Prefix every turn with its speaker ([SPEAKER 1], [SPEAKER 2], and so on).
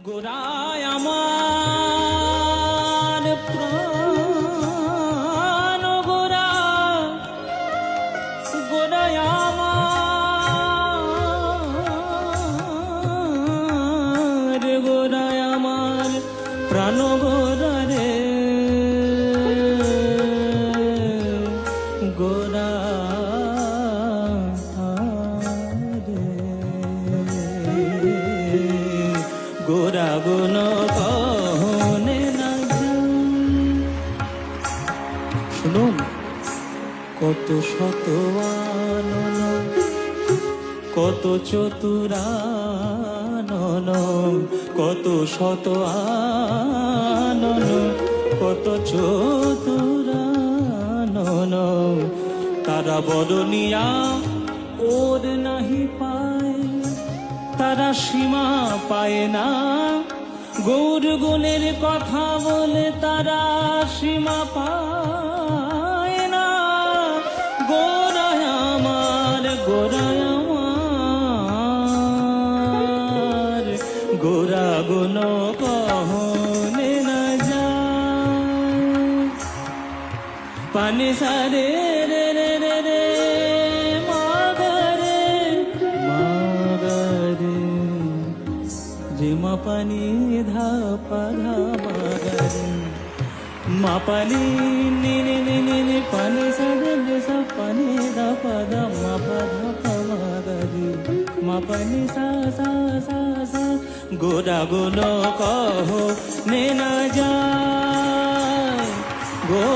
[SPEAKER 1] গোরায় আমার প্রাণ গোরা, গোরায় আমার, গোরায় আমার প্রাণ গোরা রে, গোরা গোরা গুণ কহনে না। শুনুন, কত শত আনন, কত চতুরানন, কত শত আনন, কত চতুরানন, তারা বরণিয়া ওর নাহি পায়, তারা সীমা পায় না। গৌর গুণের কথা বলে তারা সীমা পায় না। গোরায় আমার, গোরায় আমার, গোরা গুণ কহনে না যায়। পানি সারে রে রে রে রে মাপানি ধা পাধা মাগারে, মাপানি নিনে নিনে পানি সাদে সা পানি ধা পাধা মাপা ধা মাগারে, মাপানি সা সা সা সা। গোরা গুণ কহ নে না যায়, গো